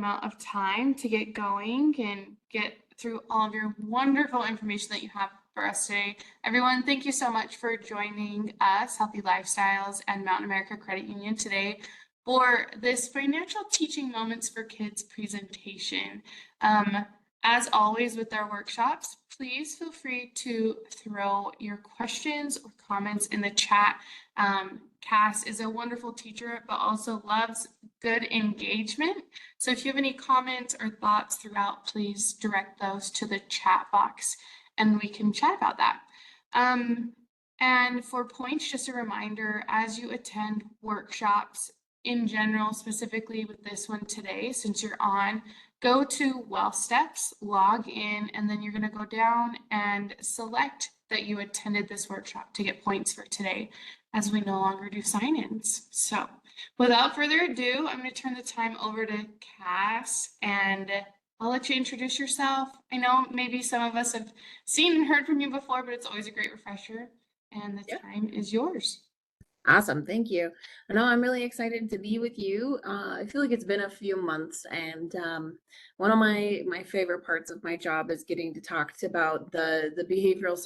amount of time to get going and get through all of your wonderful information that you have for us today. Everyone, thank you so much for joining us, Healthy Lifestyles and Mountain America Credit Union today for this financial teaching moments for kids presentation. As always with our workshops, please feel free to throw your questions or comments in the chat. Cass is a wonderful teacher, but also loves good engagement. So if you have any comments or thoughts throughout, please direct those to the chat box and we can chat about that. And for points, just a reminder, as you attend workshops in general, specifically with this one today, since you're on, go to Well Steps, log in, and then you're going to go down and select that you attended this workshop to get points for today, as we no longer do sign-ins. So without further ado, I'm going to turn the time over to Cass, and I'll let you introduce yourself. I know maybe some of us have seen and heard from you before, but it's always a great refresher, and the time is yours. Awesome. Thank you. I know I'm really excited to be with you. I feel like it's been a few months, and one of my favorite parts of my job is getting to talk about the behavioral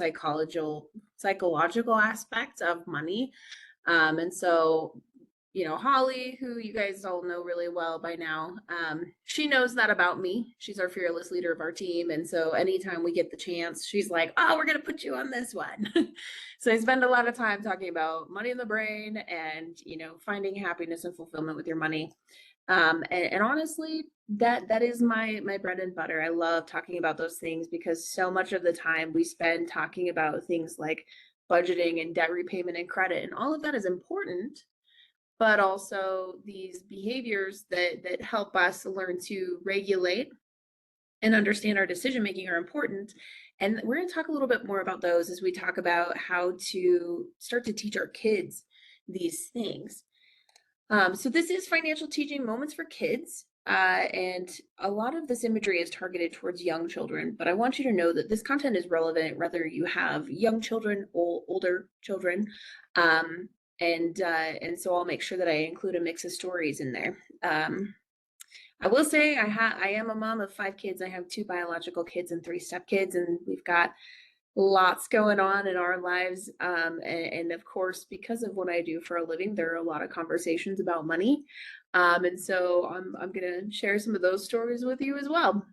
psychological aspects of money. And so, Holly, who you guys all know really well by now, she knows that about me. She's our fearless leader of our team. And so anytime we get the chance, she's like, oh, we're going to put you on this one. So I spend a lot of time talking about money in the brain and, finding happiness and fulfillment with your money. And honestly, that is my bread and butter. I love talking about those things because so much of the time we spend talking about things like budgeting and debt repayment and credit, and all of that is important, but also these behaviors that help us learn to regulate and understand our decision making are important. And we're going to talk a little bit more about those as we talk about how to start to teach our kids these things. So this is financial teaching moments for kids. And a lot of this imagery is targeted towards young children, but I want you to know that this content is relevant whether you have young children or older children. And so I'll make sure that I include a mix of stories in there. I will say I am a mom of 5 kids. I have 2 biological kids and 3 stepkids, and we've got lots going on in our lives. And of course, because of what I do for a living, there are a lot of conversations about money. And so I'm going to share some of those stories with you as well.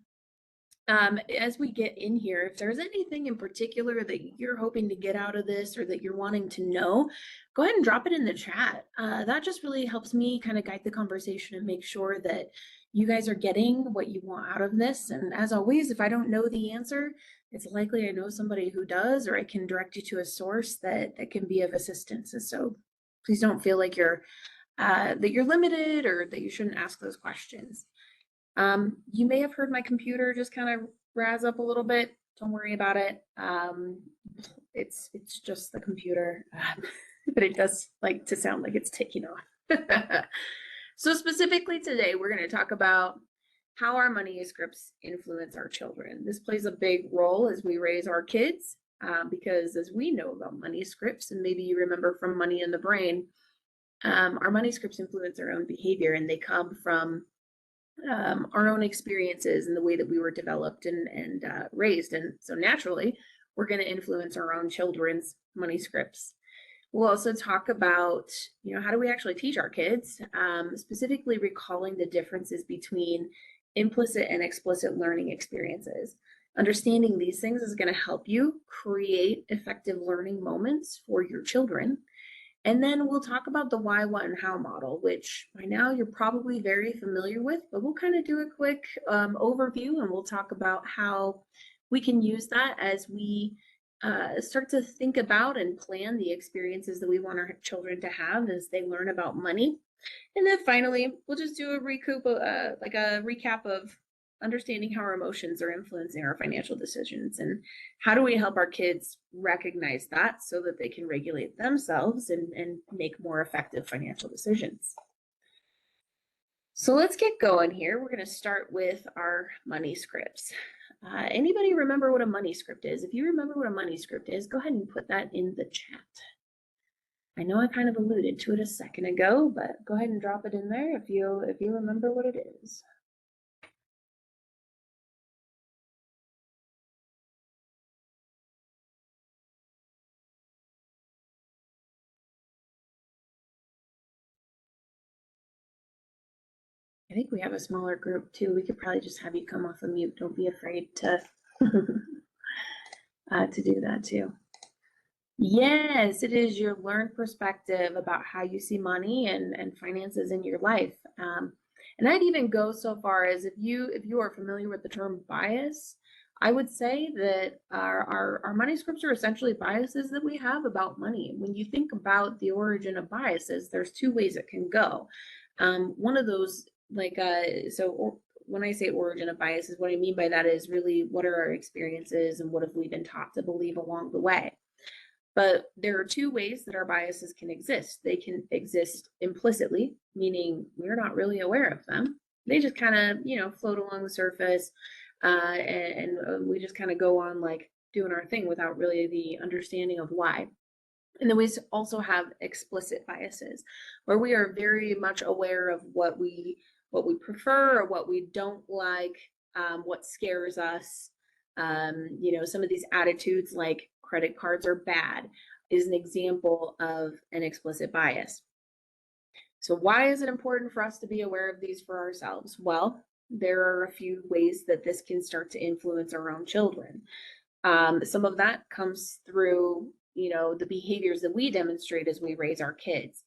As we get in here, if there's anything in particular that you're hoping to get out of this or that you're wanting to know, go ahead and drop it in the chat. That just really helps me kind of guide the conversation and make sure that you guys are getting what you want out of this. And as always, if I don't know the answer, it's likely I know somebody who does, or I can direct you to a source that can be of assistance. And so please don't feel like you're limited or that you shouldn't ask those questions. You may have heard my computer just kind of razz up a little bit. Don't worry about it. It's just the computer, but it does like to sound like it's taking off. So specifically today, we're going to talk about how our money scripts influence our children. This plays a big role as we raise our kids, because as we know about money scripts, and maybe you remember from Money in the Brain, our money scripts influence our own behavior, and they come from our own experiences and the way that we were developed and raised. And so naturally, we're going to influence our own children's money scripts. We'll also talk about, how do we actually teach our kids, specifically recalling the differences between implicit and explicit learning experiences. Understanding these things is going to help you create effective learning moments for your children. And then we'll talk about the why, what, and how model, which by now you're probably very familiar with, but we'll kind of do a quick overview, and we'll talk about how we can use that as we start to think about and plan the experiences that we want our children to have as they learn about money. And then finally, we'll just do a recap of understanding how our emotions are influencing our financial decisions, and how do we help our kids recognize that so that they can regulate themselves and make more effective financial decisions. So let's get going here. We're going to start with our money scripts. Anybody remember what a money script is? If you remember what a money script is, go ahead and put that in the chat. I know I kind of alluded to it a second ago, but go ahead and drop it in there if you remember what it is. I think we have a smaller group too. We could probably just have you come off of mute. Don't be afraid to to do that too. Yes, it is your learned perspective about how you see money and finances in your life. And I'd even go so far as if you are familiar with the term bias, I would say that our money scripts are essentially biases that we have about money. When you think about the origin of biases, there's two ways it can go. One of those, when I say origin of biases, what I mean by that is really what are our experiences and what have we been taught to believe along the way. But there are two ways that our biases can exist. They can exist implicitly, meaning we're not really aware of them. They just kind of, float along the surface, and we just kind of go on like doing our thing without really the understanding of why. And then we also have explicit biases, where we are very much aware of what we prefer or what we don't like, what scares us. Some of these attitudes like credit cards are bad is an example of an explicit bias. So why is it important for us to be aware of these for ourselves? Well, there are a few ways that this can start to influence our own children. Some of that comes through, the behaviors that we demonstrate as we raise our kids.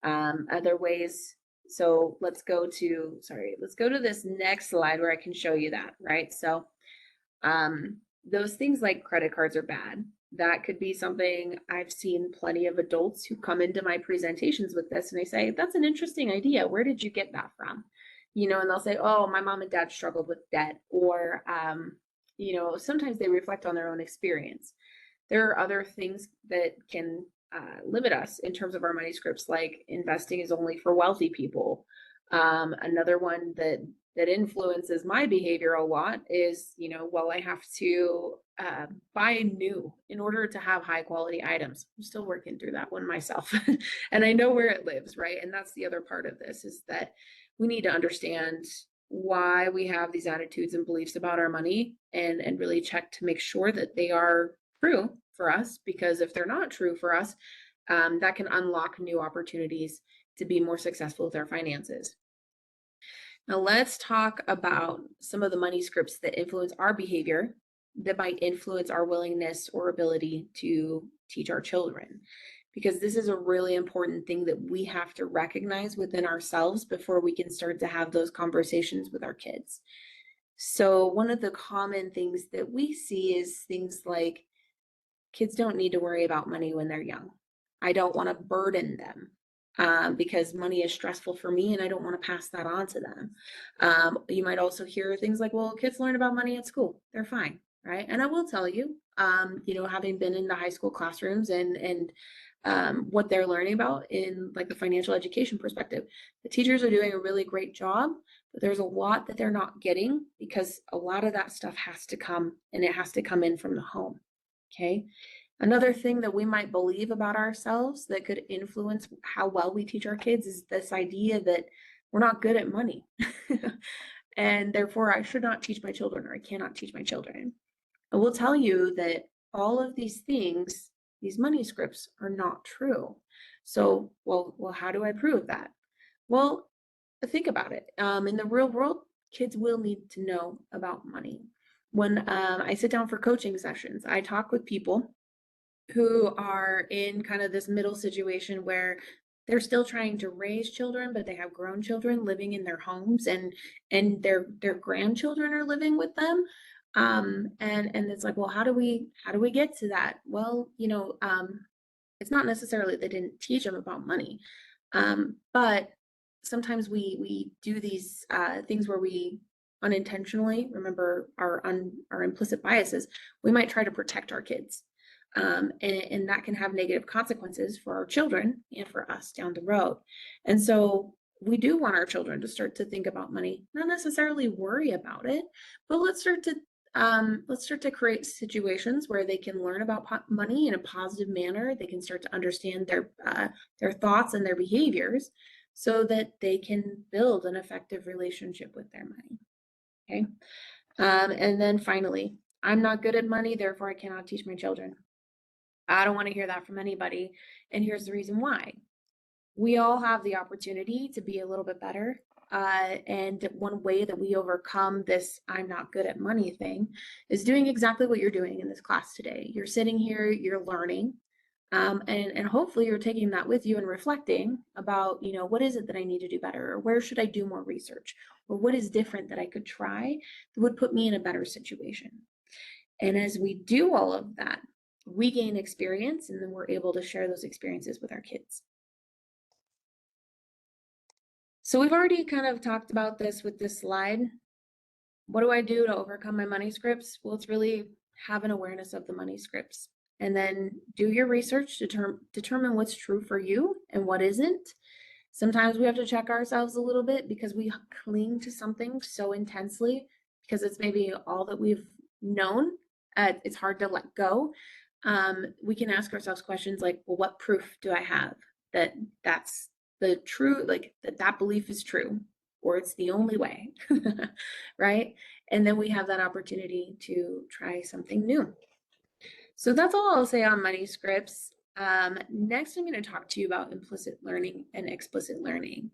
Other ways, so let's go to this next slide where I can show you that, right? So those things like credit cards are bad. That could be something I've seen plenty of adults who come into my presentations with this and they say, that's an interesting idea. Where did you get that from? And they'll say, oh, my mom and dad struggled with debt, or, sometimes they reflect on their own experience. There are other things that can limit us in terms of our money scripts, like investing is only for wealthy people. Another one that influences my behavior a lot is, I have to buy new in order to have high quality items. I'm still working through that one myself. And I know where it lives, right? And that's the other part of this, is that we need to understand why we have these attitudes and beliefs about our money, and really check to make sure that they are true for us, because if they're not true for us, that can unlock new opportunities to be more successful with our finances. Now let's talk about some of the money scripts that influence our behavior, that might influence our willingness or ability to teach our children, because this is a really important thing that we have to recognize within ourselves before we can start to have those conversations with our kids. So one of the common things that we see is things like, kids don't need to worry about money when they're young. I don't want to burden them because money is stressful for me and I don't want to pass that on to them. You might also hear things like, well, kids learn about money at school. They're fine, right? And I will tell you, having been in the high school classrooms and what they're learning about in like the financial education perspective, the teachers are doing a really great job, but there's a lot that they're not getting, because a lot of that stuff has to come, and it has to come in from the home. Okay. Another thing that we might believe about ourselves that could influence how well we teach our kids is this idea that we're not good at money and therefore I should not teach my children, or I cannot teach my children. I will tell you that all of these things, these money scripts, are not true. So, well, how do I prove that? Well, think about it. In the real world, kids will need to know about money. When I sit down for coaching sessions, I talk with people who are in kind of this middle situation where they're still trying to raise children, but they have grown children living in their homes, and their grandchildren are living with them. And it's like, well, how do we get to that? Well, it's not necessarily they didn't teach them about money, but sometimes we do these things where we unintentionally, remember our implicit biases, we might try to protect our kids. And that can have negative consequences for our children and for us down the road. And so we do want our children to start to think about money, not necessarily worry about it, but let's start to create situations where they can learn about money in a positive manner. They can start to understand their thoughts and their behaviors, so that they can build an effective relationship with their money. Okay. And then finally, I'm not good at money, therefore I cannot teach my children. I don't want to hear that from anybody. And here's the reason why. We all have the opportunity to be a little bit better And one way that we overcome this I'm not good at money thing is doing exactly what you're doing in this class today. You're sitting here, you're learning, and hopefully you're taking that with you and reflecting about, what is it that I need to do better, or where should I do more research, or what is different that I could try that would put me in a better situation. And as we do all of that, we gain experience, and then we're able to share those experiences with our kids. So we've already kind of talked about this with this slide. What do I do to overcome my money scripts? Well, it's really have an awareness of the money scripts, and then do your research to determine what's true for you and what isn't. Sometimes we have to check ourselves a little bit because we cling to something so intensely because it's maybe all that we've known. It's hard to let go. We can ask ourselves questions like, well, what proof do I have that that's the true, like that belief is true, or it's the only way, right? And then we have that opportunity to try something new. So that's all I'll say on money scripts. Next, I'm going to talk to you about implicit learning and explicit learning.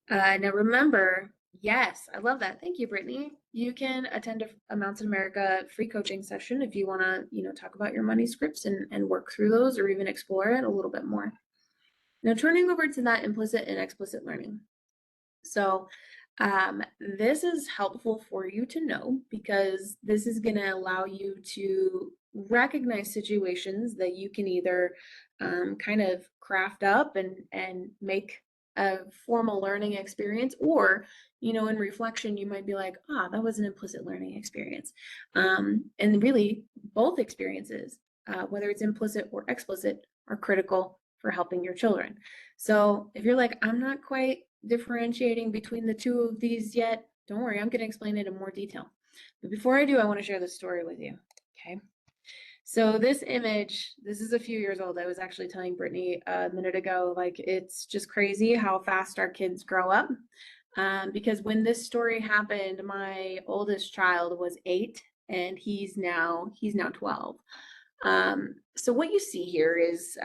Now remember, yes, I love that. Thank you, Brittany. You can attend a Mountain America free coaching session if you want to, talk about your money scripts and work through those, or even explore it a little bit more. Now turning over to that implicit and explicit learning. So this is helpful for you to know because this is going to allow you to recognize situations that you can either kind of craft up and make a formal learning experience, or in reflection you might be like, that was an implicit learning experience. And really both experiences, whether it's implicit or explicit, are critical for helping your children. So if you're like, I'm not quite differentiating between the two of these yet, don't worry, I'm going to explain it in more detail. But before I do, I want to share this story with you. Okay. So this image, this is a few years old. I was actually telling Brittany a minute ago, like it's just crazy how fast our kids grow up. Because when this story happened, my oldest child was 8 and he's now 12. So what you see here is,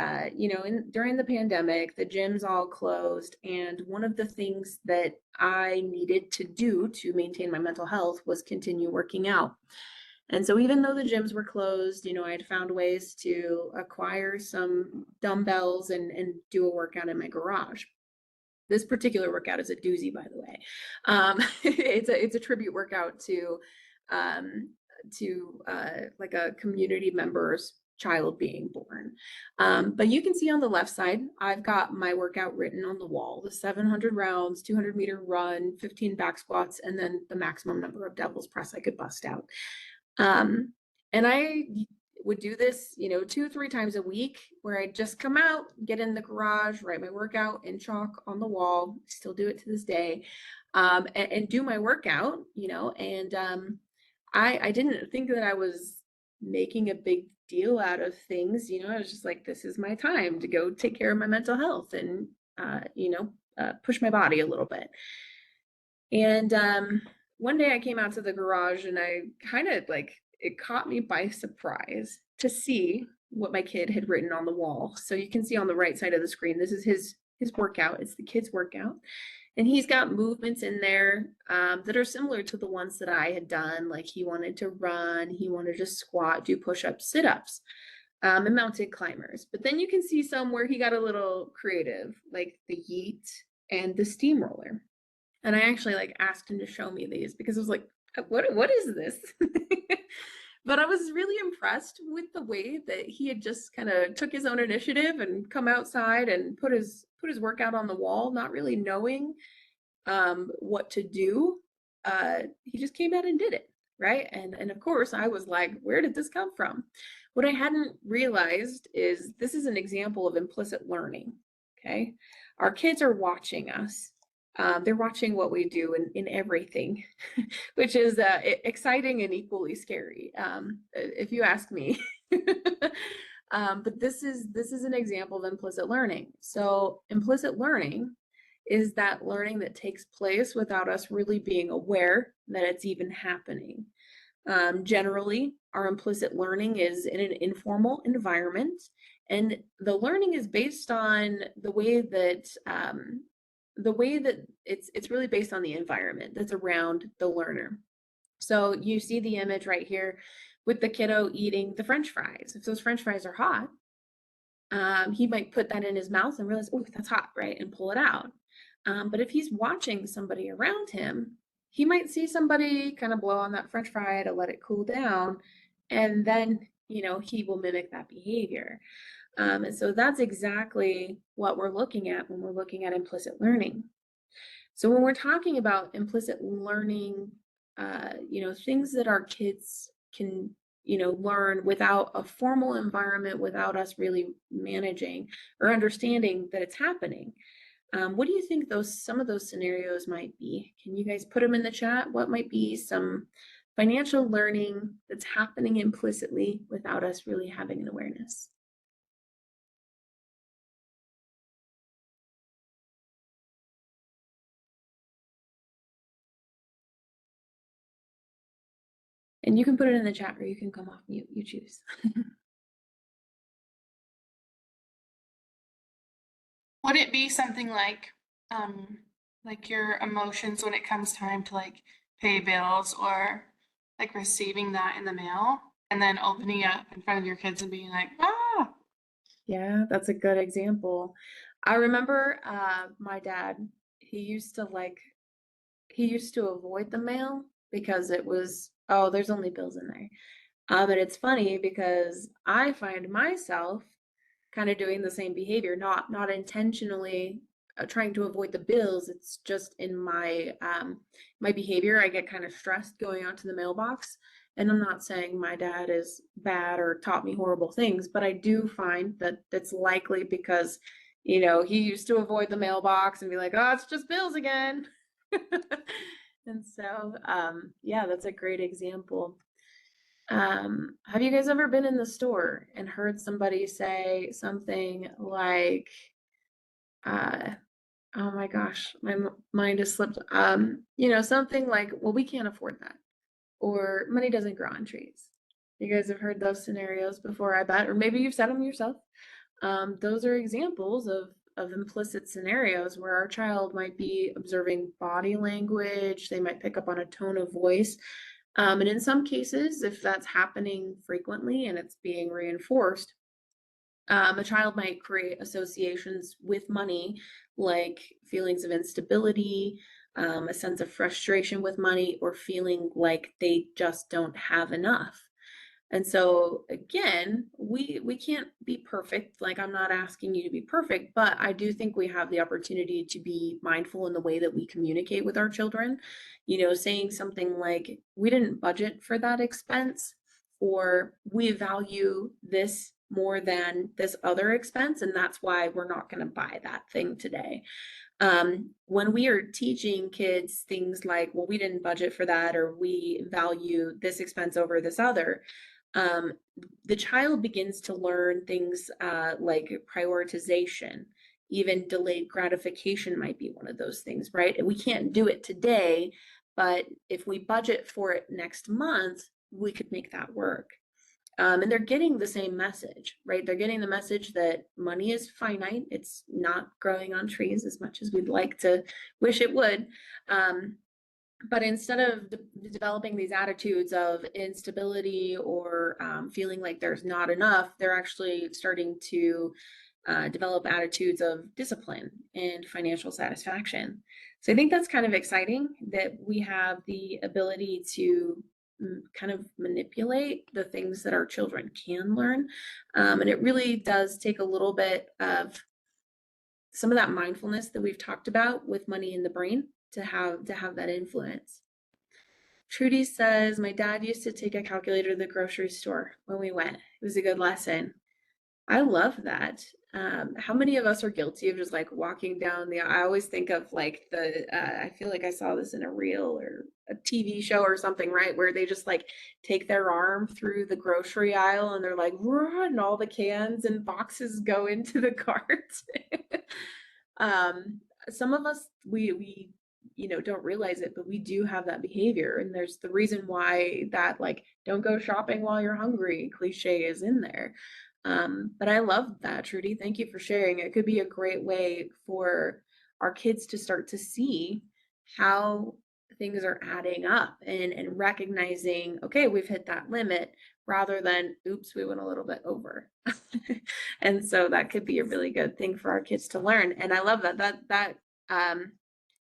during the pandemic, the gyms all closed. And one of the things that I needed to do to maintain my mental health was continue working out. And so even though the gyms were closed, I had found ways to acquire some dumbbells and do a workout in my garage. This particular workout is a doozy, by the way. It's a tribute workout to like a community member's child being born. But you can see on the left side, I've got my workout written on the wall: the 700 rounds, 200-meter run, 15 back squats, and then the maximum number of devil's press I could bust out. And I would do this, 2 or 3 times a week, where I'd just come out, get in the garage, write my workout in chalk on the wall, still do it to this day, and do my workout, and I didn't think that I was making a big deal out of things. I was just like, this is my time to go take care of my mental health and, push my body a little bit. And one day I came out to the garage and I kind of it caught me by surprise to see what my kid had written on the wall. So you can see on the right side of the screen, this is his workout. It's the kid's workout. And he's got movements in there that are similar to the ones that I had done. Like he wanted to run, he wanted to squat, do push-ups, sit-ups, and mounted climbers. But then you can see some where he got a little creative, like the yeet and the steamroller. And I actually asked him to show me these because I was like, what is this? But I was really impressed with the way that he had just kind of took his own initiative and come outside and put his workout on the wall, not really knowing what to do. He just came out and did it, right? And of course I was like, where did this come from? What I hadn't realized is this is an example of implicit learning. Okay, our kids are watching us. They're watching what we do in everything, which is exciting and equally scary, if you ask me. But this is an example of implicit learning. So implicit learning is that learning that takes place without us really being aware that it's even happening. Generally, our implicit learning is in an informal environment, and the learning is based on the way that the way that it's really based on the environment that's around the learner. So you see the image right here with the kiddo eating the French fries. If those French fries are hot, he might put that in his mouth and realize, oh, that's hot, right? And pull it out. But if he's watching somebody around him, he might see somebody kind of blow on that French fry to let it cool down. And then, he will mimic that behavior. And so that's exactly what we're looking at when we're looking at implicit learning. So when we're talking about implicit learning, things that our kids can, learn without a formal environment, without us really managing or understanding that it's happening. What do you think some of those scenarios might be? Can you guys put them in the chat? What might be some financial learning that's happening implicitly without us really having an awareness? And you can put it in the chat or you can come off mute, you choose. Would it be something like your emotions when it comes time to like pay bills or like receiving that in the mail and then opening it up in front of your kids and being like, ah, Yeah, that's a good example. I remember my dad, he used to avoid the mail because it was, oh, there's only bills in there. And it's funny because I find myself kind of doing the same behavior, not intentionally trying to avoid the bills. It's just in my behavior. I get kind of stressed going out to the mailbox. And I'm not saying my dad is bad or taught me horrible things, but I do find that it's likely because, he used to avoid the mailbox and be like, oh, it's just bills again. And so, yeah, that's a great example. Have you guys ever been in the store and heard somebody say something like, uh, oh my gosh, my mind has slipped. Something like, well, we can't afford that, or money doesn't grow on trees. You guys have heard those scenarios before, I bet, or maybe you've said them yourself. Those are examples of implicit scenarios where our child might be observing body language, they might pick up on a tone of voice. And in some cases, if that's happening frequently and it's being reinforced, a child might create associations with money, like feelings of instability, a sense of frustration with money, or feeling like they just don't have enough. And so again, we can't be perfect. Like, I'm not asking you to be perfect, but I do think we have the opportunity to be mindful in the way that we communicate with our children. Saying something like, we didn't budget for that expense, or we value this more than this other expense, and that's why we're not going to buy that thing today. When we are teaching kids things like, well, we didn't budget for that, or we value this expense over this other, the child begins to learn things like prioritization. Even delayed gratification might be one of those things, right? And we can't do it today, but if we budget for it next month, we could make that work. And they're getting the same message, right? They're getting the message that money is finite. It's not growing on trees as much as we'd like to wish it would. But instead of developing these attitudes of instability or feeling like there's not enough, they're actually starting to develop attitudes of discipline and financial satisfaction. So I think that's kind of exciting that we have the ability to kind of manipulate the things that our children can learn. And it really does take a little bit of some of that mindfulness that we've talked about with money in the brain to have that influence. Trudy says, my dad used to take a calculator to the grocery store when we went. It was a good lesson. I love that. How many of us are guilty of just like walking down I always think of like I feel like I saw this in a reel or a TV show or something, right? Where they just like take their arm through the grocery aisle and they're like, run, all the cans and boxes go into the cart. Some of us, we don't realize it, but we do have that behavior. And there's the reason why that like, don't go shopping while you're hungry cliche is in there. But I love that, Trudy. Thank you for sharing. It could be a great way for our kids to start to see how things are adding up and recognizing, okay, we've hit that limit rather than, oops, we went a little bit over. And so that could be a really good thing for our kids to learn. And I love that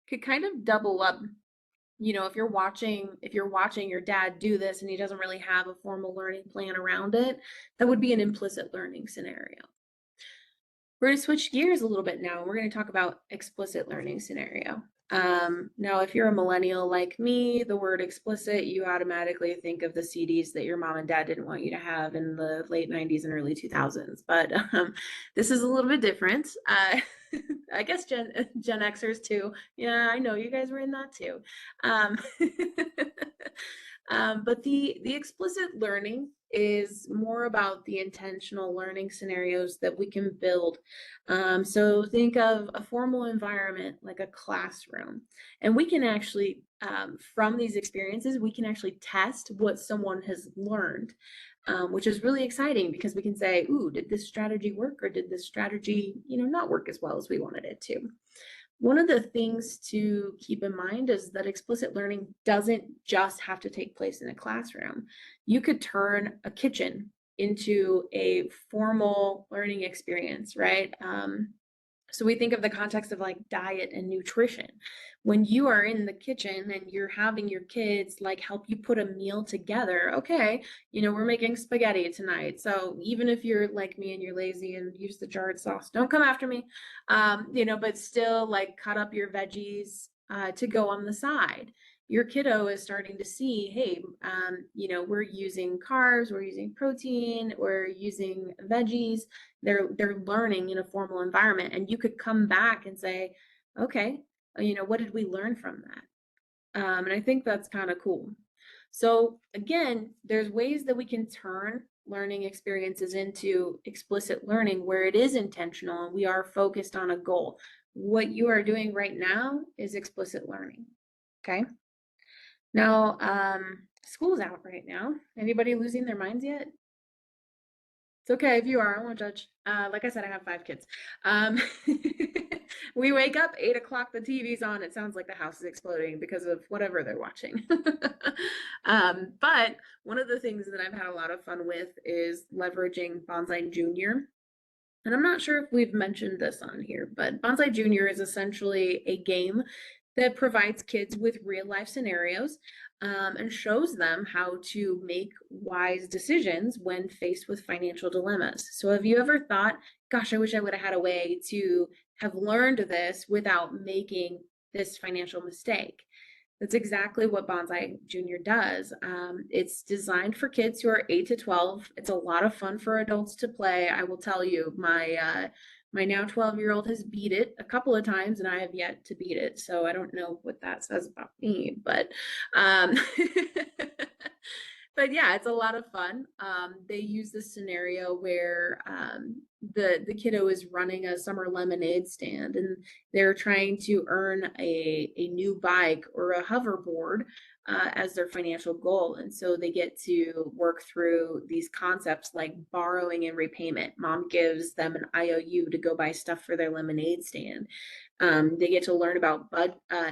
could kind of double up. If you're watching your dad do this and he doesn't really have a formal learning plan around it, that would be an implicit learning scenario. We're going to switch gears a little bit now. We're going to talk about explicit learning scenario. Now, if you're a millennial like me, the word explicit, you automatically think of the CDs that your mom and dad didn't want you to have in the late 90s and early 2000s. But this is a little bit different. I guess Gen Xers too. Yeah, I know you guys were in that too. But the explicit learning is more about the intentional learning scenarios that we can build. So think of a formal environment like a classroom, and we can actually, from these experiences, we can actually test what someone has learned, which is really exciting because we can say, ooh, did this strategy work, or did this strategy, not work as well as we wanted it to? One of the things to keep in mind is that explicit learning doesn't just have to take place in a classroom. You could turn a kitchen into a formal learning experience, right? So we think of the context of like diet and nutrition. When you are in the kitchen and you're having your kids like help you put a meal together, okay, we're making spaghetti tonight. So even if you're like me and you're lazy and use the jarred sauce, don't come after me. But still like cut up your veggies to go on the side. Your kiddo is starting to see, hey, we're using carbs, we're using protein, we're using veggies. They're learning in a formal environment, and you could come back and say, okay, what did we learn from that? And I think that's kind of cool. So again, there's ways that we can turn learning experiences into explicit learning where it is intentional and we are focused on a goal. What you are doing right now is explicit learning. Okay. Now, school's out right now. Anybody losing their minds yet? It's okay if you are, I won't judge. Like I said, I have 5 kids. We wake up 8 o'clock, the TV's on. It sounds like the house is exploding because of whatever they're watching. But one of the things that I've had a lot of fun with is leveraging Bonsai Junior. And I'm not sure if we've mentioned this on here, but Bonsai Junior is essentially a game that provides kids with real life scenarios and shows them how to make wise decisions when faced with financial dilemmas. So have you ever thought, gosh, I wish I would have had a way to have learned this without making this financial mistake? That's exactly what Bonsai Junior does. It's designed for kids who are 8 to 12. It's a lot of fun for adults to play. I will tell you, my now 12-year-old has beat it a couple of times, and I have yet to beat it. So I don't know what that says about me, but but yeah, it's a lot of fun. They use this scenario where the kiddo is running a summer lemonade stand and they're trying to earn a new bike or a hoverboard as their financial goal. And so they get to work through these concepts like borrowing and repayment. Mom gives them an IOU to go buy stuff for their lemonade stand. They get to learn about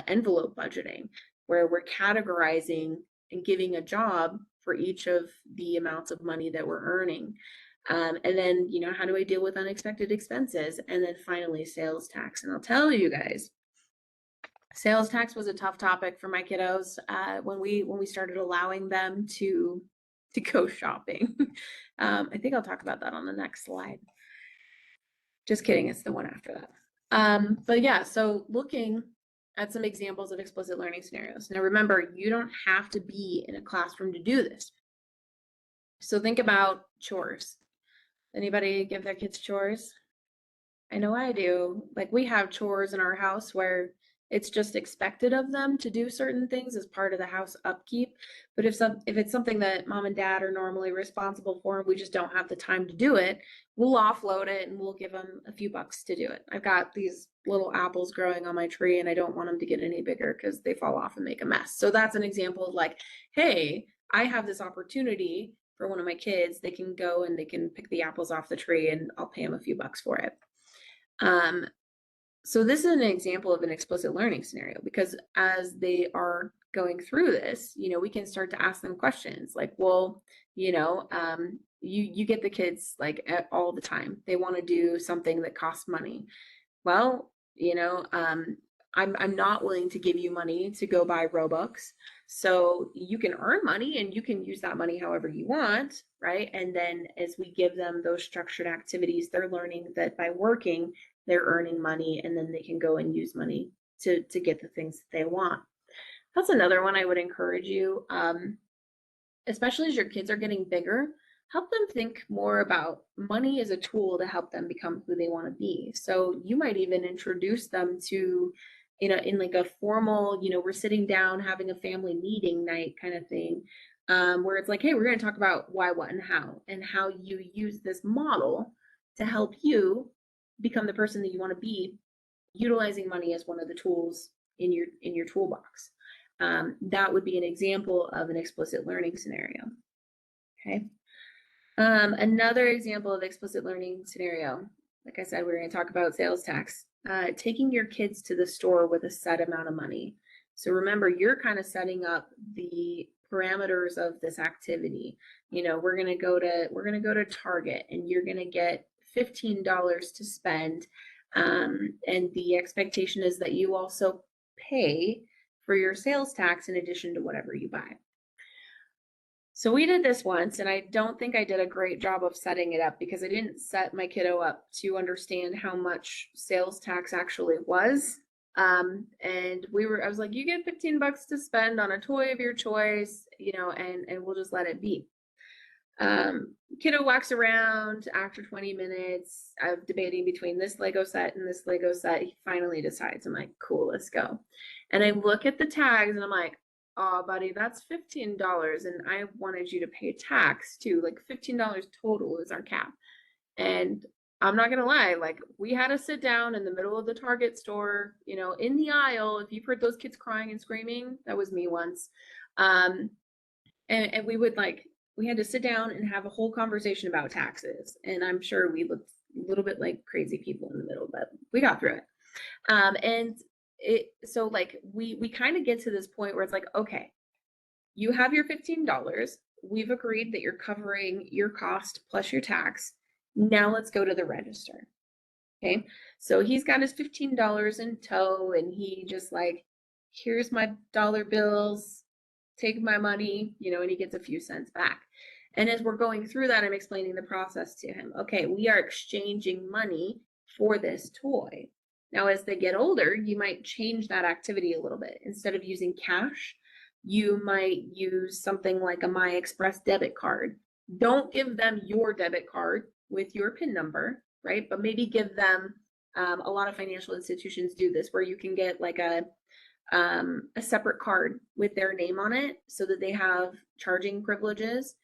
envelope budgeting, where we're categorizing and giving a job for each of the amounts of money that we're earning. And then, how do I deal with unexpected expenses? And then finally, sales tax. And I'll tell you guys, sales tax was a tough topic for my kiddos when we started allowing them to go shopping. I think I'll talk about that on the next slide. Just kidding, it's the one after that. But yeah, so looking at some examples of explicit learning scenarios. Now remember, you don't have to be in a classroom to do this. So think about chores. Anybody give their kids chores? I know I do. Like we have chores in our house where it's just expected of them to do certain things as part of the house upkeep. But if it's something that mom and dad are normally responsible for and we just don't have the time to do it, we'll offload it and we'll give them a few bucks to do it. I've got these little apples growing on my tree and I don't want them to get any bigger because they fall off and make a mess. So that's an example of like, hey, I have this opportunity for one of my kids. They can go and they can pick the apples off the tree and I'll pay them a few bucks for it. So this is an example of an explicit learning scenario, because as they are going through this, we can start to ask them questions like, well, you get the kids like all the time. They want to do something that costs money. Well, I'm not willing to give you money to go buy Robux. So you can earn money and you can use that money however you want, right? And then as we give them those structured activities, they're learning that by working, they're earning money, and then they can go and use money to get the things that they want. That's another one I would encourage you, especially as your kids are getting bigger, help them think more about money as a tool to help them become who they want to be. So you might even introduce them to, in like a formal, we're sitting down having a family meeting night kind of thing, where it's like, hey, we're going to talk about why, what, and how you use this model to help you become the person that you want to be, utilizing money as one of the tools in your toolbox. That would be an example of an explicit learning scenario. Okay. Another example of explicit learning scenario, like I said, we're going to talk about sales tax. Taking your kids to the store with a set amount of money. So remember, you're kind of setting up the parameters of this activity. We're going to go to Target, and you're going to get $15 to spend. And the expectation is that you also pay for your sales tax in addition to whatever you buy. So we did this once, and I don't think I did a great job of setting it up because I didn't set my kiddo up to understand how much sales tax actually was. And I was like, you get $15 to spend on a toy of your choice, and we'll just let it be. Kiddo walks around after 20 minutes of debating between this Lego set and this Lego set. He finally decides. I'm like, cool, let's go. And I look at the tags and I'm like, oh, buddy, that's $15. And I wanted you to pay tax too. Like $15 total is our cap. And I'm not going to lie, like we had to sit down in the middle of the Target store, in the aisle. If you've heard those kids crying and screaming, that was me once. And we had to sit down and have a whole conversation about taxes. And I'm sure we looked a little bit like crazy people in the middle, but we got through it. So like we kind of get to this point where it's like, okay, you have your $15. We've agreed that you're covering your cost plus your tax. Now let's go to the register. Okay. So he's got his $15 in tow, and he just like, here's my dollar bills, take my money, and he gets a few cents back. And as we're going through that, I'm explaining the process to him. Okay, we are exchanging money for this toy. Now, as they get older, you might change that activity a little bit. Instead of using cash, you might use something like a My Express debit card. Don't give them your debit card with your PIN number, right? But maybe give them, a lot of financial institutions do this, where you can get like a separate card with their name on it so that they have charging privileges.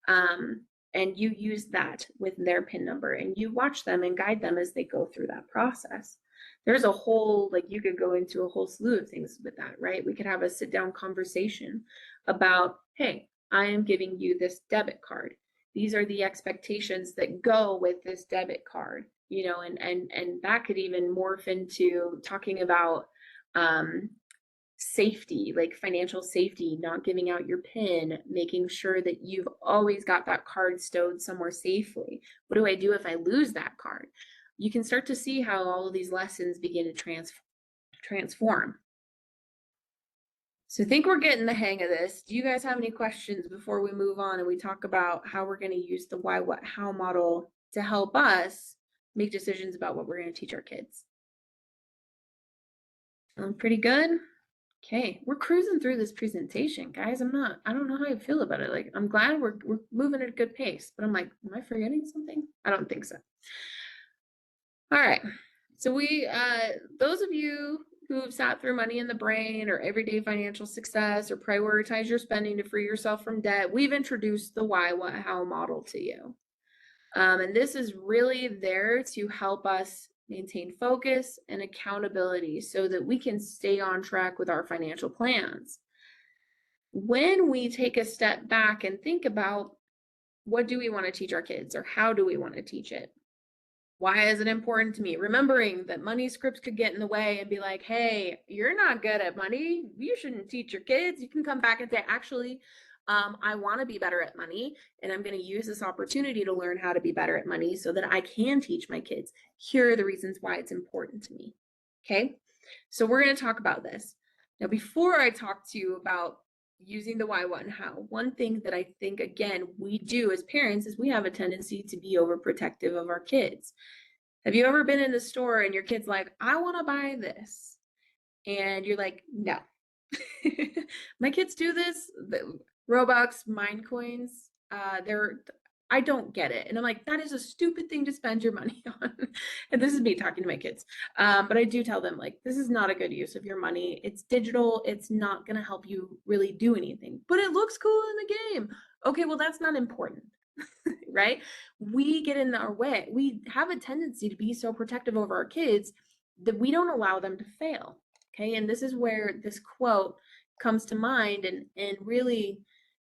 And you use that with their PIN number, and you watch them and guide them as they go through that process. There's a whole, like you could go into a whole slew of things with that, right? We could have a sit down conversation about, hey, I am giving you this debit card. These are the expectations that go with this debit card, and that could even morph into talking about, safety, like financial safety, not giving out your PIN, making sure that you've always got that card stowed somewhere safely. What do I do if I lose that card? You can start to see how all of these lessons begin to transform. So I think we're getting the hang of this. Do you guys have any questions before we move on and we talk about how we're going to use the why, what, how model to help us make decisions about what we're going to teach our kids? Pretty good. Okay, we're cruising through this presentation, guys. I don't know how I feel about it. Like, I'm glad we're moving at a good pace, but I'm like, am I forgetting something? I don't think so. All right. So those of you who've sat through Money in the Brain or Everyday Financial Success or Prioritize Your Spending to Free Yourself from Debt, we've introduced the why, what, how model to you. And this is really there to help us maintain focus and accountability so that we can stay on track with our financial plans. When we take a step back and think about what do we want to teach our kids, or how do we want to teach it, Why is it important to me? Remembering that money scripts could get in the way and be like, hey, you're not good at money. You shouldn't teach your kids. You can come back and say, actually, I want to be better at money, and I'm going to use this opportunity to learn how to be better at money so that I can teach my kids. Here are the reasons why it's important to me. Okay, so we're going to talk about this. Now, before I talk to you about using the why, what, and how, one thing that I think, again, we do as parents is we have a tendency to be overprotective of our kids. Have you ever been in the store and your kid's like, I want to buy this? And you're like, no. My kids do this. Robux, mine coins, I don't get it. And I'm like, that is a stupid thing to spend your money on. And this is me talking to my kids. But I do tell them, like, this is not a good use of your money. It's digital. It's not going to help you really do anything, but it looks cool in the game. Okay, well, that's not important, right? We get in our way. We have a tendency to be so protective over our kids that we don't allow them to fail. Okay, and this is where this quote comes to mind and really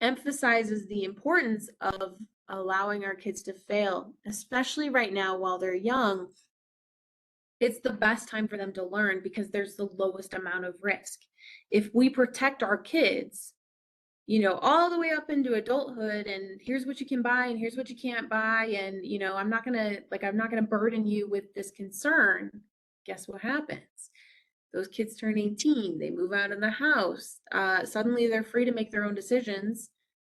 emphasizes the importance of allowing our kids to fail, especially right now while they're young. It's the best time for them to learn because there's the lowest amount of risk. If we protect our kids, you know, all the way up into adulthood, and here's what you can buy and here's what you can't buy, and you know, I'm not gonna burden you with this concern. Guess what happens? Those kids turn 18, they move out of the house. Suddenly they're free to make their own decisions.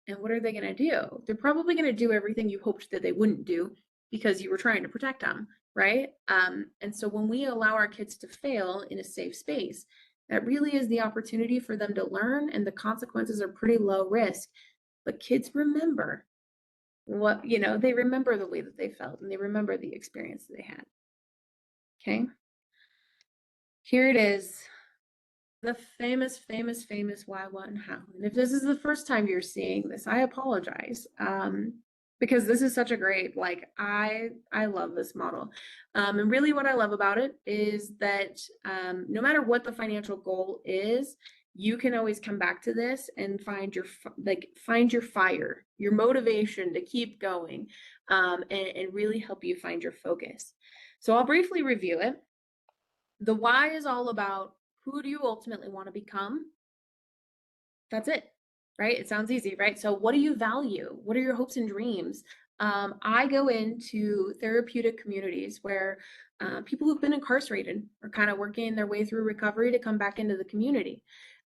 And what are they going to do? They're probably going to do everything you hoped that they wouldn't do because you were trying to protect them, right? And so when we allow our kids to fail in a safe space, that really is the opportunity for them to learn, and the consequences are pretty low risk. But kids remember what, you know, they remember the way that they felt and they remember the experience that they had. Okay. Here it is. The famous why, what, and how. And if this is the first time you're seeing this, I apologize. Because this is such a great, like, I love this model. And really what I love about it is that no matter what the financial goal is, you can always come back to this and find your fire, your motivation to keep going, and really help you find your focus. So I'll briefly review it. The why is all about, who do you ultimately want to become? That's it, right? It sounds easy, right? So what do you value? What are your hopes and dreams? I go into therapeutic communities where people who've been incarcerated are kind of working their way through recovery to come back into the community.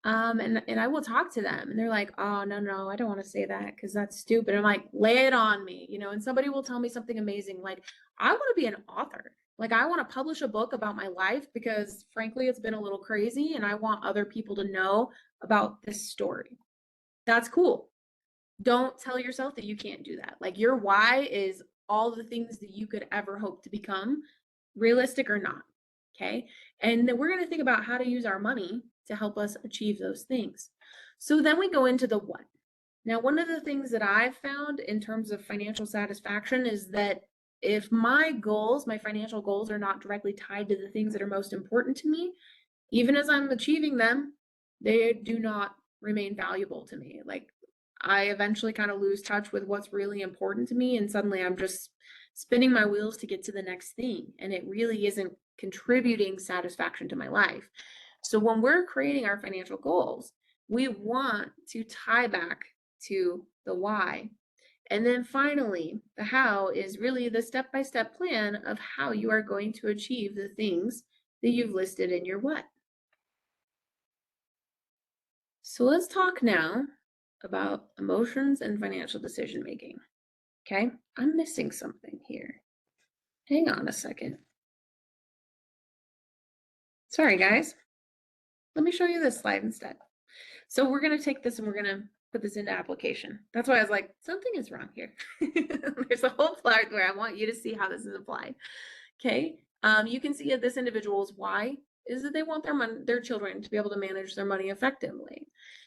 And I will talk to them and they're like, oh, no, I don't want to say that because that's stupid. I'm like, lay it on me, you know, and somebody will tell me something amazing. Like, I want to be an author. Like, I want to publish a book about my life because frankly, it's been a little crazy and I want other people to know about this story. That's cool. Don't tell yourself that you can't do that. Like, your why is all the things that you could ever hope to become, realistic or not. Okay. And then we're going to think about how to use our money to help us achieve those things. So then we go into the what. Now, one of the things that I've found in terms of financial satisfaction is that if my goals, my financial goals, are not directly tied to the things that are most important to me, even as I'm achieving them, they do not remain valuable to me. Like, I eventually kind of lose touch with what's really important to me, and suddenly I'm just spinning my wheels to get to the next thing, and it really isn't contributing satisfaction to my life. So when we're creating our financial goals, we want to tie back to the why. And then finally, the how is really the step-by-step plan of how you are going to achieve the things that you've listed in your what. So let's talk now about emotions and financial decision making. Okay, I'm missing something here. Hang on a second. Sorry, guys. Let me show you this slide instead. So we're going to take this and we're going to put this into application. That's why I was like, something is wrong here. There's a whole slide where I want you to see how this is applied. Okay, you can see that this individual's why is that they want their children to be able to manage their money effectively.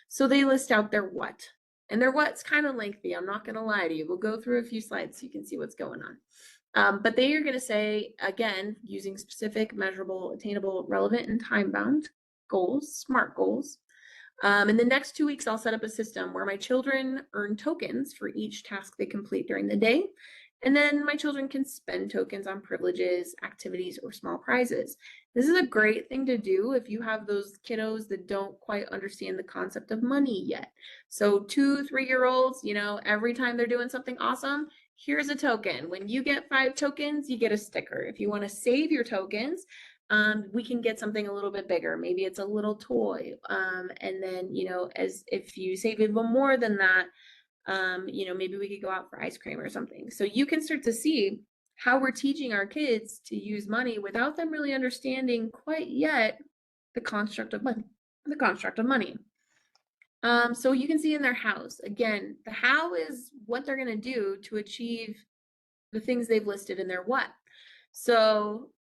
So they list out their what. And their what's kind of lengthy. I'm not going to lie to you. We'll go through a few slides so you can see what's going on. But they are going to say, again, using specific, measurable, attainable, relevant, and time-bound goals, SMART goals. In the next 2 weeks, I'll set up a system where my children earn tokens for each task they complete during the day. And then my children can spend tokens on privileges, activities, or small prizes. This is a great thing to do if you have those kiddos that don't quite understand the concept of money yet. So 2, 3-year-olds, every time they're doing something awesome, here's a token. When you get 5 tokens, you get a sticker. If you want to save your tokens, we can get something a little bit bigger. Maybe it's a little toy. And then, as if you save even more than that, maybe we could go out for ice cream or something. So you can start to see how we're teaching our kids to use money without them really understanding quite yet the construct of money. So you can see in their house, again, the how is what they're going to do to achieve the things they've listed in their what. So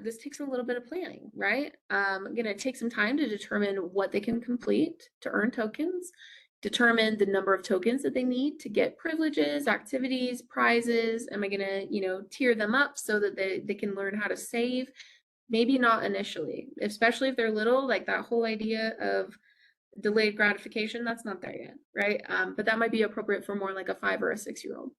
this takes a little bit of planning, right? I'm going to take some time to determine what they can complete to earn tokens, determine the number of tokens that they need to get privileges, activities, prizes. Am I going to, tier them up so that they can learn how to save? Maybe not initially, especially if they're little, like that whole idea of delayed gratification, that's not there yet, right? But that might be appropriate for more like a 5 or a 6-year-old.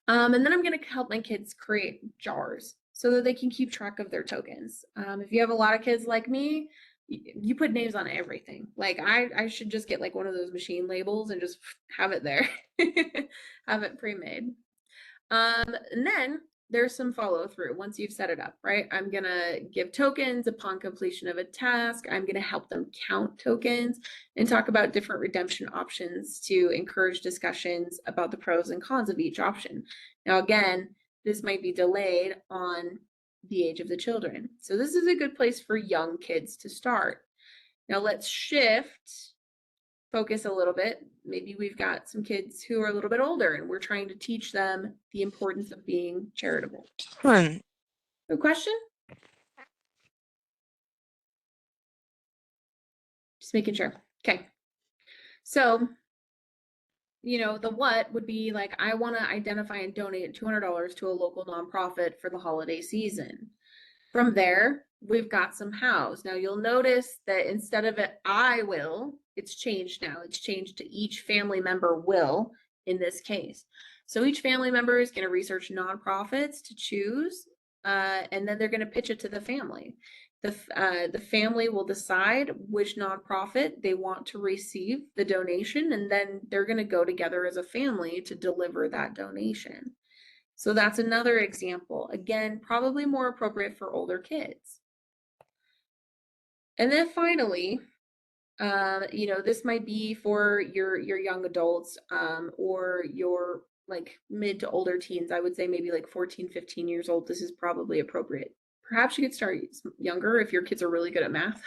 And then I'm going to help my kids create jars so that they can keep track of their tokens. If you have a lot of kids like me, you put names on everything. Like I should just get like one of those machine labels and just have it there, have it pre-made. And then there's some follow through once you've set it up, right? I'm gonna give tokens upon completion of a task. I'm gonna help them count tokens and talk about different redemption options to encourage discussions about the pros and cons of each option. Now, again, this might be delayed on the age of the children. So this is a good place for young kids to start. Now let's shift focus a little bit. Maybe we've got some kids who are a little bit older and we're trying to teach them the importance of being charitable. Good question? Just making sure. Okay. So, the what would be like, I want to identify and donate $200 to a local nonprofit for the holiday season. From there, we've got some hows. Now you'll notice that instead of it, I will, it's changed now. It's changed to each family member will in this case. So each family member is going to research nonprofits to choose, and then they're going to pitch it to the family. The family will decide which nonprofit they want to receive the donation, and then they're going to go together as a family to deliver that donation. So that's another example. Again, probably more appropriate for older kids. And then finally, this might be for your young adults or your like mid to older teens. I would say maybe like 14, 15 years old. This is probably appropriate. Perhaps you could start younger if your kids are really good at math.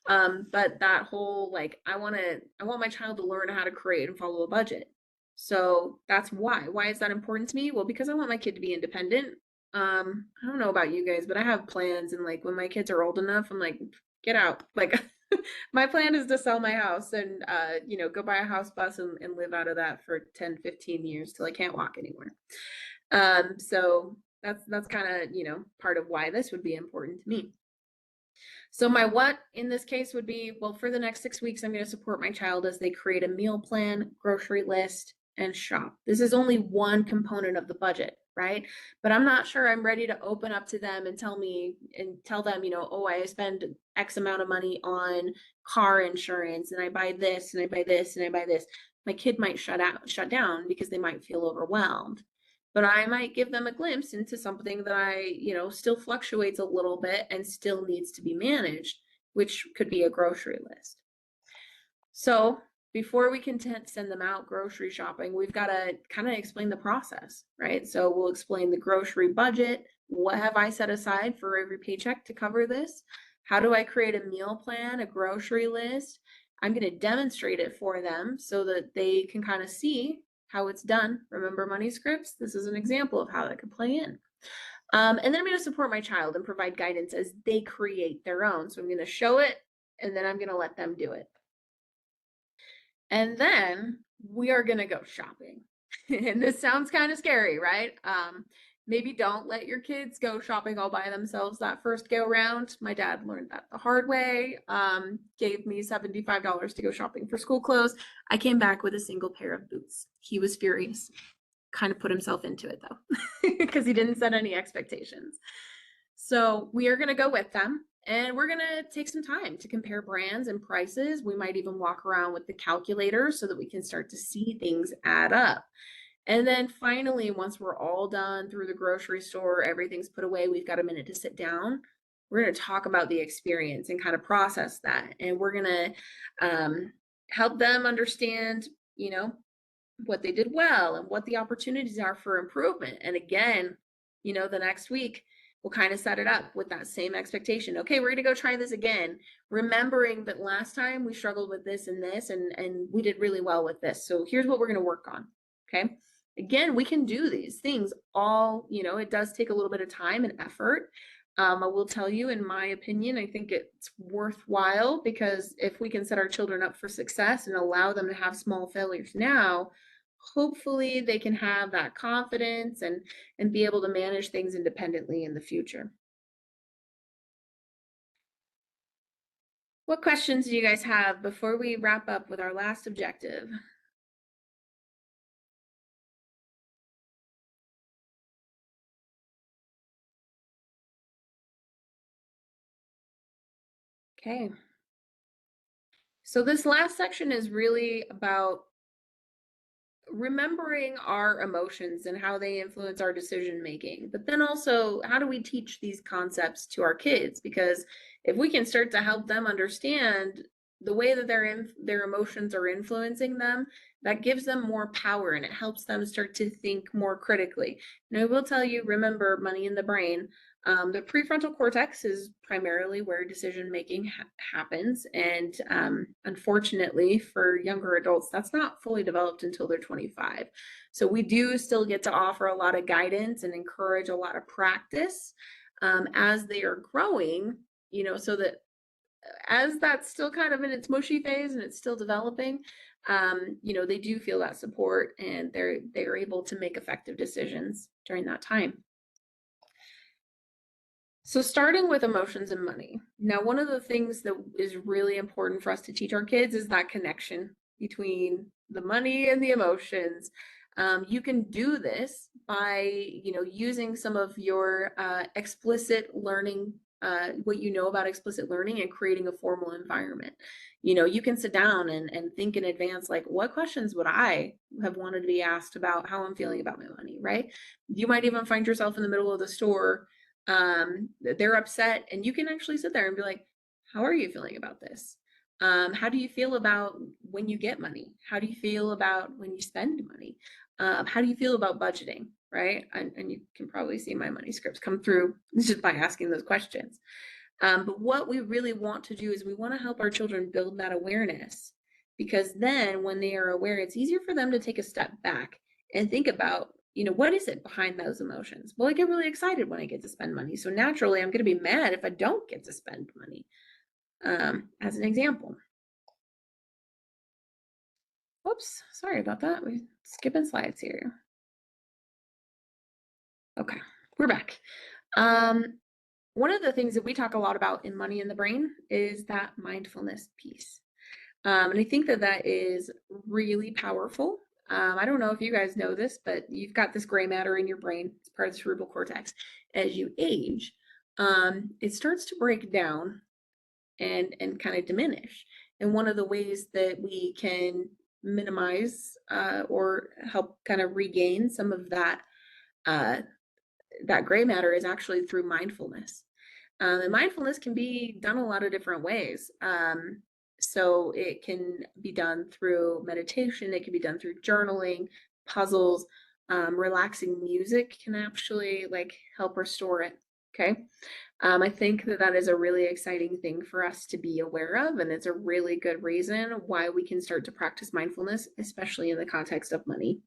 But that whole like, I want my child to learn how to create and follow a budget. So that's why. Why is that important to me? Well, because I want my kid to be independent. I don't know about you guys, but I have plans, and like when my kids are old enough, I'm like, get out. Like my plan is to sell my house and go buy a house bus and live out of that for 10, 15 years till I can't walk anymore. So that's kind of, part of why this would be important to me. So my what in this case would be, well, for the next 6 weeks, I'm going to support my child as they create a meal plan, grocery list, and shop. This is only one component of the budget, right? But I'm not sure I'm ready to open up to them and tell them, oh, I spend X amount of money on car insurance and I buy this and I buy this and I buy this. My kid might shut down because they might feel overwhelmed. But I might give them a glimpse into something that still fluctuates a little bit and still needs to be managed, which could be a grocery list. So before we can send them out grocery shopping, we've got to kind of explain the process, right? So we'll explain the grocery budget. What have I set aside for every paycheck to cover this? How do I create a meal plan, a grocery list? I'm going to demonstrate it for them so that they can kind of see how it's done. Remember money scripts? This is an example of how that could play in. And then I'm going to support my child and provide guidance as they create their own. So I'm going to show it, and then I'm going to let them do it. And then we are going to go shopping. And this sounds kind of scary, right? Maybe don't let your kids go shopping all by themselves that first go round. My dad learned that the hard way, gave me $75 to go shopping for school clothes. I came back with a single pair of boots. He was furious. kind of put himself into it though, because he didn't set any expectations. So we are going to go with them, and we're going to take some time to compare brands and prices. We might even walk around with the calculator so that we can start to see things add up. And then finally, once we're all done through the grocery store, everything's put away, we've got a minute to sit down. We're going to talk about the experience and kind of process that. And we're going to help them understand, you know, what they did well and what the opportunities are for improvement. And again, you know, the next week, we'll kind of set it up with that same expectation. Okay, we're going to go try this again, remembering that last time we struggled with this and this, and we did really well with this. So here's what we're going to work on. Okay. Again, we can do these things all, you know, it does take a little bit of time and effort. I will tell you, in my opinion, I think it's worthwhile, because if we can set our children up for success and allow them to have small failures now, hopefully they can have that confidence and be able to manage things independently in the future. What questions do you guys have before we wrap up with our last objective? Okay. So this last section is really about remembering our emotions and how they influence our decision making, but then also, how do we teach these concepts to our kids? Because if we can start to help them understand the way that their emotions are influencing them, that gives them more power, and it helps them start to think more critically. And I will tell you, remember, money in the brain, the prefrontal cortex is primarily where decision making happens, and unfortunately for younger adults, that's not fully developed until they're 25. So we do still get to offer a lot of guidance and encourage a lot of practice as they are growing, you know, so that as that's still kind of in its mushy phase and it's still developing, you know, they do feel that support, and they're able to make effective decisions during that time. So starting with emotions and money. Now, one of the things that is really important for us to teach our kids is that connection between the money and the emotions. You can do this by, you know, using some of your explicit learning, what you know about explicit learning, and creating a formal environment. You know, you can sit down and think in advance, like, what questions would I have wanted to be asked about how I'm feeling about my money, right? You might even find yourself in the middle of the store, they're upset, and you can actually sit there and be like, how are you feeling about this? How do you feel about when you get money? How do you feel about when you spend money? How do you feel about budgeting, right? And you can probably see my money scripts come through just by asking those questions. But what we really want to do is we want to help our children build that awareness, because then when they are aware, it's easier for them to take a step back and think about, you know, what is it behind those emotions? Well, I get really excited when I get to spend money. So naturally, I'm going to be mad if I don't get to spend money, as an example. Whoops, sorry about that. We're skipping slides here. Okay, we're back. One of the things that we talk a lot about in Money in the Brain is that mindfulness piece. And I think that that is really powerful. I don't know if you guys know this, but you've got this gray matter in your brain. It's part of the cerebral cortex. As you age, it starts to break down and kind of diminish. And one of the ways that we can minimize or help kind of regain some of that that gray matter is actually through mindfulness. And mindfulness can be done a lot of different ways. So it can be done through meditation, it can be done through journaling, puzzles, relaxing music can actually like help restore it. Okay. I think that that is a really exciting thing for us to be aware of, and it's a really good reason why we can start to practice mindfulness, especially in the context of money.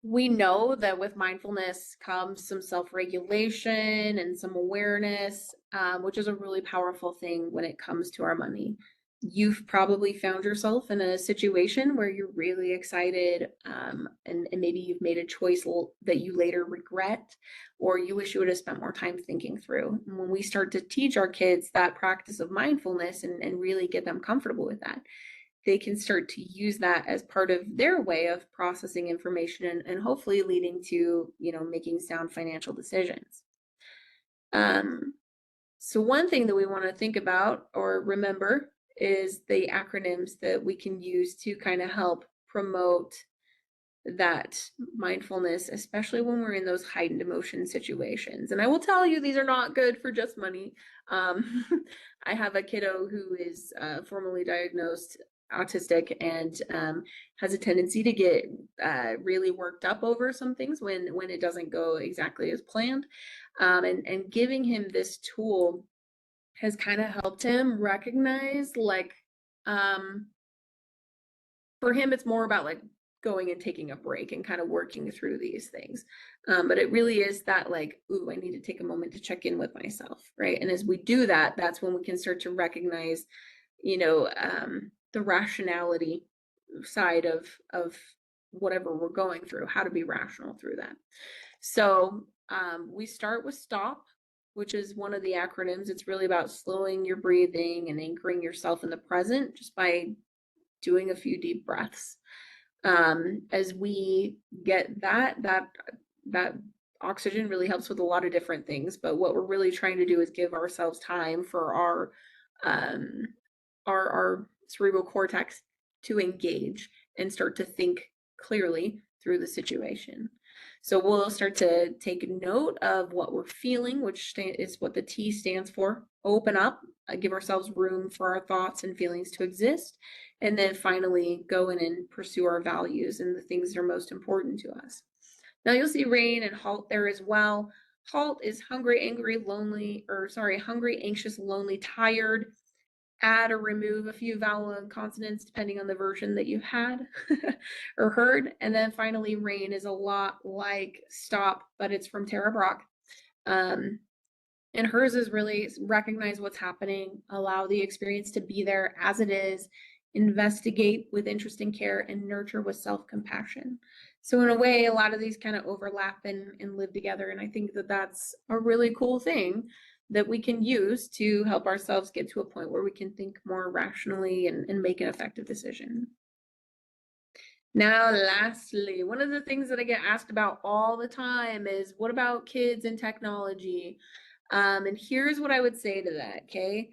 We know that with mindfulness comes some self-regulation and some awareness, which is a really powerful thing when it comes to our money. You've probably found yourself in a situation where you're really excited, and maybe you've made a choice that you later regret, or you wish you would have spent more time thinking through. And when we start to teach our kids that practice of mindfulness and really get them comfortable with that, they can start to use that as part of their way of processing information and hopefully leading to, making sound financial decisions. So one thing that we want to think about or remember is the acronyms that we can use to kind of help promote that mindfulness, especially when we're in those heightened emotion situations. And I will tell you, these are not good for just money. I have a kiddo who is formally diagnosed autistic and has a tendency to get really worked up over some things when it doesn't go exactly as planned. And giving him this tool has kind of helped him recognize, like, for him, it's more about like going and taking a break and kind of working through these things. But it really is that, like, ooh, I need to take a moment to check in with myself, right? And as we do that, that's when we can start to recognize, the rationality side of whatever we're going through, how to be rational through that. So we start with STOP, which is one of the acronyms. It's really about slowing your breathing and anchoring yourself in the present just by doing a few deep breaths. As we get that oxygen really helps with a lot of different things, but what we're really trying to do is give ourselves time for our cerebral cortex to engage and start to think clearly through the situation. So we'll start to take note of what we're feeling, which is what the T stands for. Open up, give ourselves room for our thoughts and feelings to exist. And then finally go in and pursue our values and the things that are most important to us. Now you'll see RAIN and HALT there as well. HALT is hungry, anxious, lonely, tired. Add or remove a few vowel and consonants depending on the version that you had or heard. And then finally, RAIN is a lot like STOP, but it's from Tara Brach. And hers is really recognize what's happening, allow the experience to be there as it is, investigate with interest and care, and nurture with self-compassion. So in a way, a lot of these kind of overlap and live together. And I think that that's a really cool thing that we can use to help ourselves get to a point where we can think more rationally and make an effective decision. Now, lastly, one of the things that I get asked about all the time is, what about kids and technology? And here's what I would say to that, okay?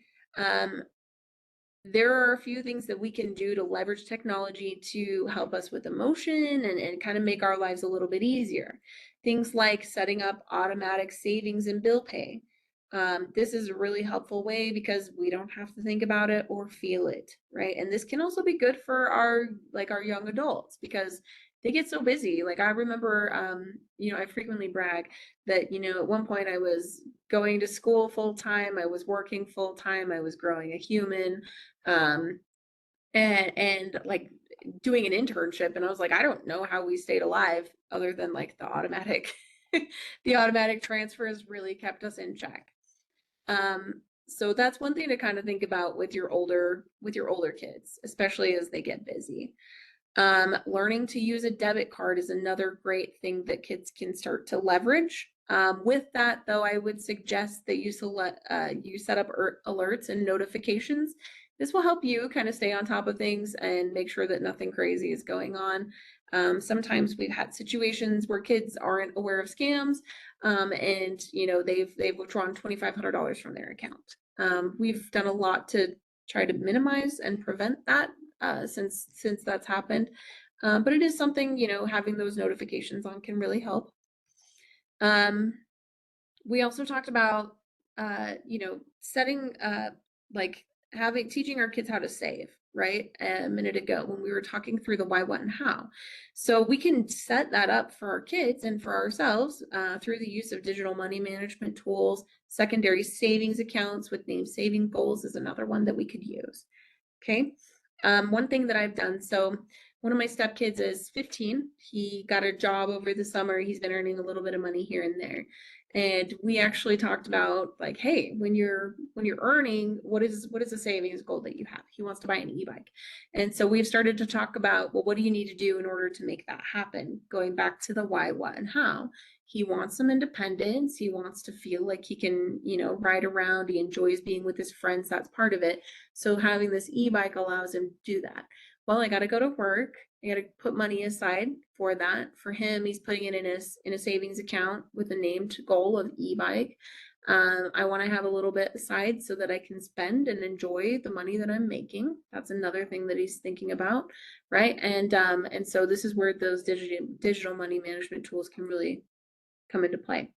There are a few things that we can do to leverage technology to help us with emotion and kind of make our lives a little bit easier. Things like setting up automatic savings and bill pay. This is a really helpful way because we don't have to think about it or feel it, right? And this can also be good for our young adults because they get so busy. Like I remember, I frequently brag that, at one point I was going to school full time, I was working full time, I was growing a human, and like doing an internship. And I was like, I don't know how we stayed alive other than like the automatic, the automatic transfers really kept us in check. So that's one thing to kind of think about with your older kids, especially as they get busy. Learning to use a debit card is another great thing that kids can start to leverage. With that, though, I would suggest that you set up alerts and notifications. This will help you kind of stay on top of things and make sure that nothing crazy is going on. Sometimes we've had situations where kids aren't aware of scams, and they've withdrawn $2,500 from their account. We've done a lot to try to minimize and prevent that since that's happened. But it is something, having those notifications on can really help. We also talked about, setting, teaching our kids how to save, right? A minute ago when we were talking through the why, what, and how. So we can set that up for our kids and for ourselves through the use of digital money management tools. Secondary savings accounts with named saving goals is another one that we could use. Okay. One thing that I've done, so one of my stepkids is 15. He got a job over the summer. He's been earning a little bit of money here and there. And we actually talked about like, hey, when you're earning, what is the savings goal that you have? He wants to buy an e-bike. And so we've started to talk about, well, what do you need to do in order to make that happen? Going back to the why, what, and how. He wants some independence. He wants to feel like he can, ride around. He enjoys being with his friends. That's part of it. So having this e-bike allows him to do that. Well, I got to go to work. I got to put money aside for that. For him, he's putting it in a savings account with a named goal of e-bike. I want to have a little bit aside so that I can spend and enjoy the money that I'm making. That's another thing that he's thinking about, right? And so this is where those digital money management tools can really come into play.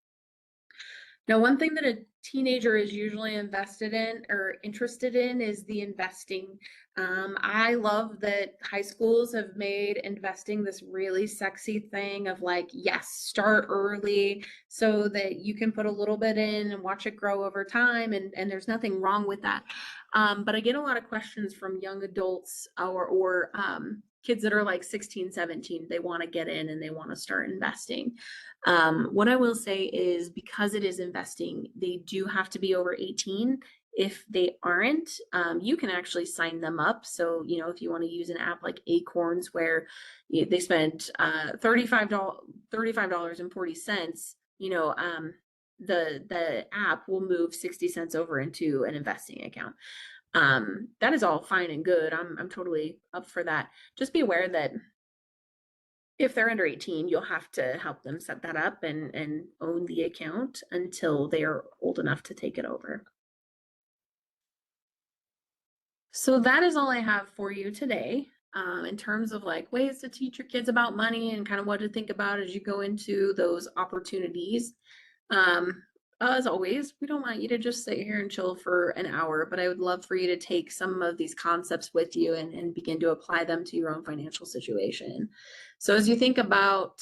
Now, one thing that a teenager is usually invested in or interested in is the investing. I love that high schools have made investing this really sexy thing of like, yes, start early so that you can put a little bit in and watch it grow over time. And there's nothing wrong with that. But I get a lot of questions from young adults or kids that are like 16, 17. They want to get in and they want to start investing. What I will say is because it is investing, they do have to be over 18. If they aren't, you can actually sign them up. So, if you want to use an app like Acorns where they spend $35.40, the app will move 60 cents over into an investing account. That is all fine and good. I'm totally up for that. Just be aware that if they're under 18, you'll have to help them set that up and own the account until they are old enough to take it over. So that is all I have for you today. In terms of like ways to teach your kids about money and kind of what to think about as you go into those opportunities. As always, we don't want you to just sit here and chill for an hour, but I would love for you to take some of these concepts with you and begin to apply them to your own financial situation. So as you think about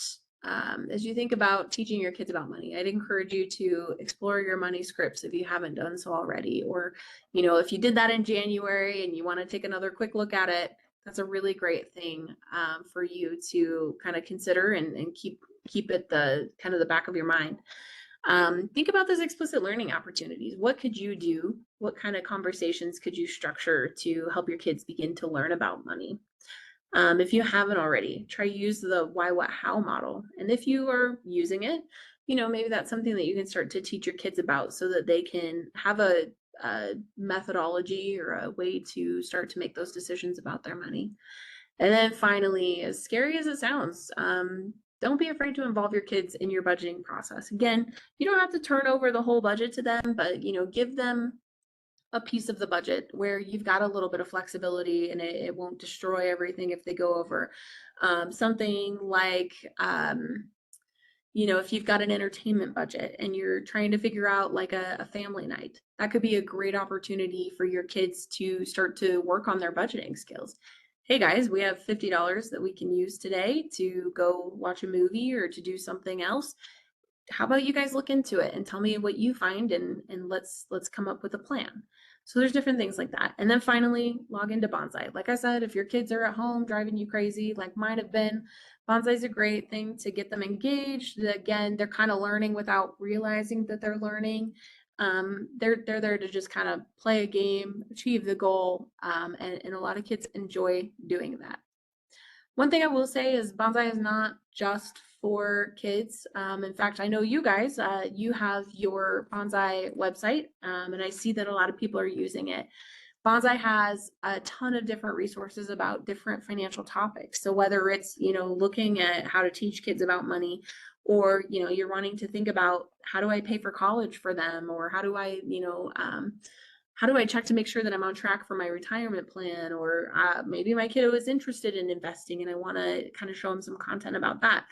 teaching your kids about money, I'd encourage you to explore your money scripts if you haven't done so already. Or, if you did that in January and you want to take another quick look at it, that's a really great thing for you to kind of consider and keep it the kind of the back of your mind. Think about those explicit learning opportunities. What could you do? What kind of conversations could you structure to help your kids begin to learn about money? If you haven't already, try use the why, what, how model. And if you are using it, maybe that's something that you can start to teach your kids about so that they can have a methodology or a way to start to make those decisions about their money. And then finally, as scary as it sounds, don't be afraid to involve your kids in your budgeting process. Again, you don't have to turn over the whole budget to them, but give them a piece of the budget where you've got a little bit of flexibility and it won't destroy everything if they go over. Something like, if you've got an entertainment budget and you're trying to figure out like a family night, that could be a great opportunity for your kids to start to work on their budgeting skills. Hey guys, we have $50 that we can use today to go watch a movie or to do something else. How about you guys look into it and tell me what you find and let's come up with a plan. So there's different things like that. And then finally, log into Bonsai. Like I said, if your kids are at home driving you crazy, like mine have been, Bonsai is a great thing to get them engaged. Again, they're kind of learning without realizing that they're learning. They're there to just kind of play a game, achieve the goal, and a lot of kids enjoy doing that. One thing I will say is Bonsai is not just for kids. In fact, I know you guys, you have your Bonsai website, and I see that a lot of people are using it. Bonsai has a ton of different resources about different financial topics. So whether it's, looking at how to teach kids about money, or, you're wanting to think about how do I pay for college for them, or how do I, how do I check to make sure that I'm on track for my retirement plan? Or maybe my kiddo is interested in investing and I want to kind of show them some content about that.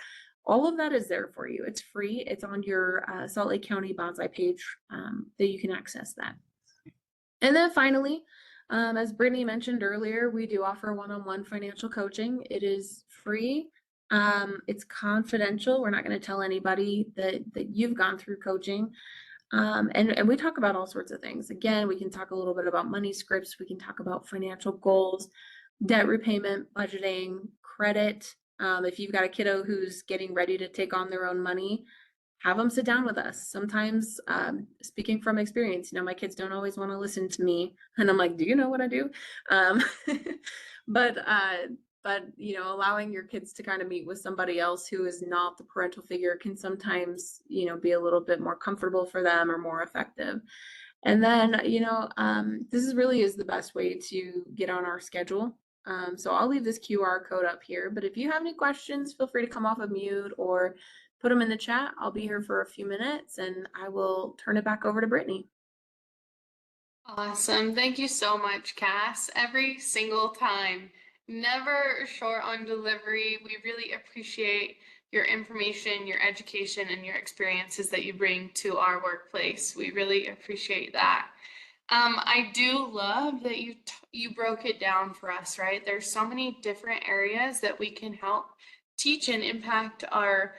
All of that is there for you. It's free. It's on your Salt Lake County Bonsai page that you can access that. And then finally, as Brittany mentioned earlier, we do offer one-on-one financial coaching. It is free. It's confidential. We're not going to tell anybody that you've gone through coaching. And we talk about all sorts of things. Again, we can talk a little bit about money scripts. We can talk about financial goals, debt repayment, budgeting, credit. If you've got a kiddo who's getting ready to take on their own money, have them sit down with us. Sometimes, speaking from experience, my kids don't always want to listen to me, and I'm like, do you know what I do? Um, but allowing your kids to kind of meet with somebody else who is not the parental figure can sometimes, be a little bit more comfortable for them or more effective. And then, this is the best way to get on our schedule. So I'll leave this QR code up here, but if you have any questions, feel free to come off of mute or put them in the chat. I'll be here for a few minutes and I will turn it back over to Brittany. Awesome. Thank you so much, Cass. Every single time. Never short on delivery. We really appreciate your information, your education, and your experiences that you bring to our workplace. We really appreciate that. I do love that you broke it down for us, right? There's so many different areas that we can help teach and impact our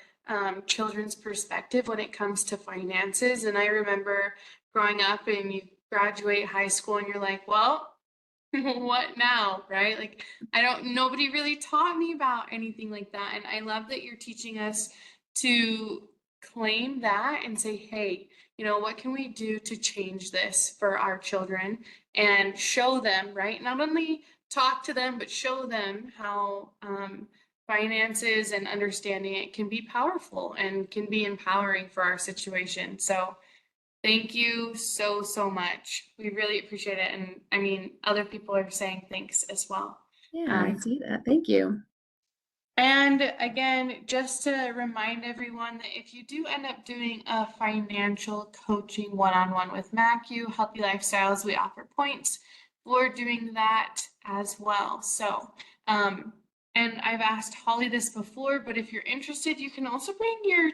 children's perspective when it comes to finances. And I remember growing up and you graduate high school and you're like, well, what now, right? Like, nobody really taught me about anything like that. And I love that you're teaching us to claim that and say, hey, what can we do to change this for our children and show them, right? Not only talk to them, but show them how finances and understanding it can be powerful and can be empowering for our situation. So thank you so, so much. We really appreciate it. And I mean, other people are saying thanks as well. Yeah, I see that. Thank you. And again, just to remind everyone that if you do end up doing a financial coaching one-on-one with MACU, Healthy Lifestyles, we offer points for doing that as well. So, and I've asked Holly this before, but if you're interested, you can also bring your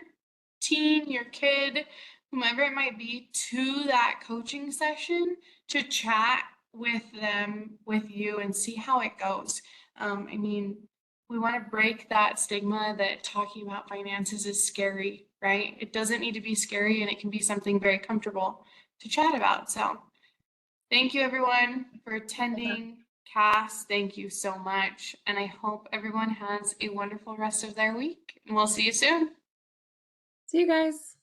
teen, your kid, whomever it might be, to that coaching session to chat with them, with you, and see how it goes. I mean, we want to break that stigma that talking about finances is scary, right? It doesn't need to be scary and it can be something very comfortable to chat about. So thank you everyone for attending. Cass, thank you so much. And I hope everyone has a wonderful rest of their week. And we'll see you soon. See you guys.